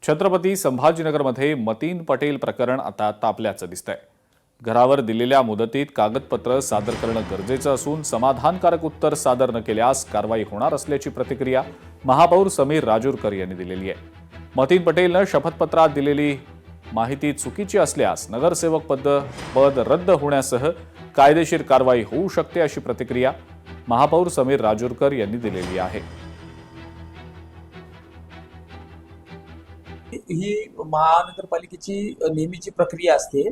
छत्रपती संभाजीनगरमध्ये मतीन पटेल प्रकरण आता तापल्याचं दिसतंय। घरावर दिलेल्या मुदतीत कागदपत्र सादर करणं गरजेचं असून समाधानकारक उत्तर सादर न केल्यास कारवाई होणार असल्याची प्रतिक्रिया महापौर समीर राजूरकर यांनी दिलेली आहे। मतीन पटेलनं शपथपत्रात दिलेली माहिती चुकीची असल्यास नगरसेवक पद रद्द होण्यासह कायदेशीर कारवाई होऊ शकते अशी प्रतिक्रिया महापौर समीर राजूरकर यांनी दिलेली आहे। ही महानगरपालिकेची नेहमीची प्रक्रिया असते।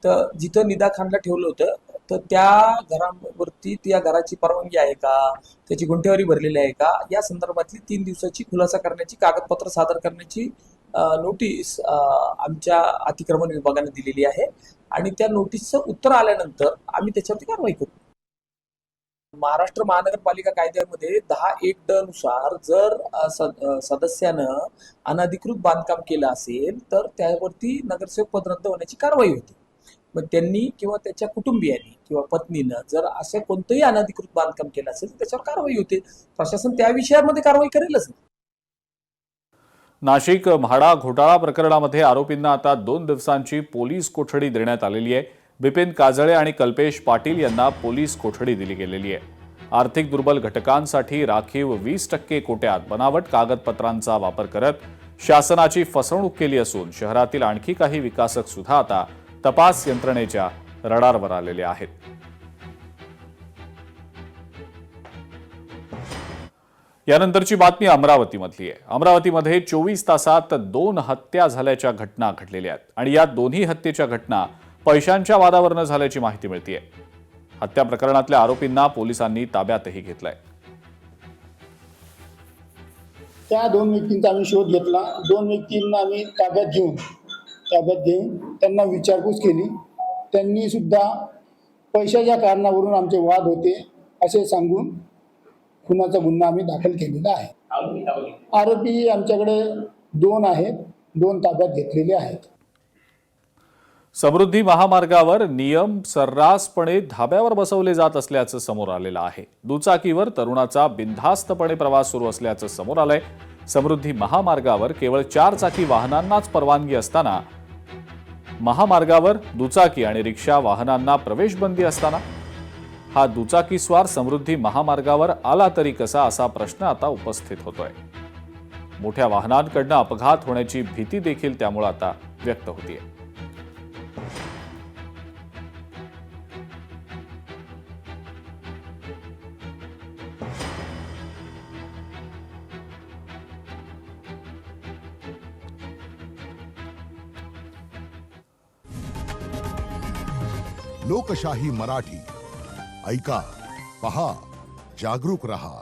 तर जिथं निदा खानला ठेवलं होतं तर त्या घरावरती त्या घराची परवानगी आहे का, त्याची गुंठेवारी भरलेली आहे का, या संदर्भातली 3 दिवसाची खुलासा करण्याची कागदपत्र सादर करण्याची नोटीस आमच्या अतिक्रमण विभागाने दिलेली आहे आणि त्या नोटीसचं उत्तर आल्यानंतर आम्ही त्याच्यावरती कारवाई करू। महाराष्ट्र महानगरपालिका कायद्यामध्ये 10(1) नुसार जर सदस्यानं अनधिकृत बांधकाम केलं असेल तर त्यावरती नगरसेवक पद रद्द होण्याची कारवाई होते। मग त्यांनी किंवा त्याच्या कुटुंबियांनी किंवा पत्नीनं जर असं कोणतंही अनधिकृत बांधकाम केलं असेल तर त्याच्यावर कारवाई होते। प्रशासन त्या विषयामध्ये कारवाई करेलच। नाशिक म्हाडा घोटाळा प्रकरणामध्ये आरोपींना आता 2 दिवसांची पोलीस कोठडी देण्यात आलेली आहे। बिपिन काजळे आणि कल्पेश पाटील यांना पोलीस कोठडी दिली गेलेली आहे। आर्थिक दुर्बल घटकांसाठी राखीव 20% कोट्यात बनावट कागदपत्रांचा वापर करत शासनाची फसवणूक केली असून शहरातील आणखी काही विकासक सुद्धा आता तपास यंत्रणेच्या रडारवर आलेले आहेत। यानंतरची बातमी अमरावतीमधली आहे। अमरावतीमध्ये 24 तासात 2 हत्या झाल्याच्या घटना घडलेल्या आहेत आणि या दोन्ही हत्येच्या घटना पैशांच्या वादावरून झाल्याची माहिती मिळतेय। हत्या प्रकरणातल्या आरोपींना पोलिसांनी ताब्यातही घेतलंय। त्या 2 व्यक्तींचा आम्ही शोध घेतला। 2 व्यक्तींना आम्ही ताब्यात घेऊन त्यांना विचारपूस केली। त्यांनी सुद्धा पैशाच्या कारणावरून आमचे वाद होते असे सांगून खुनाचा गुन्हा आम्ही दाखल केलेला आहे। आरोपी आमच्याकडे 2 आहेत, 2 ताब्यात घेतलेले आहेत। समृद्धी महामार्गावर नियम सर्रासपणे धाब्यावर बसवले जात असल्याचं समोर आलेलं आहे। दुचाकीवर तरुणाचा बिनधास्तपणे प्रवास सुरू असल्याचं समोर आलंय। समृद्धी महामार्गावर केवळ 4 चाकी वाहनांनाच परवानगी असताना महामार्गावर दुचाकी आणि रिक्षा वाहनांना प्रवेशबंदी असताना हा दुचाकीस्वार समृद्धी महामार्गावर आला तरी कसा असा प्रश्न आता उपस्थित होतोय। मोठ्या वाहनांकडनं अपघात होण्याची भीती देखील त्यामुळे आता व्यक्त होतीये। लोकशाही मराठी ऐका, पहा, जागरूक रहा।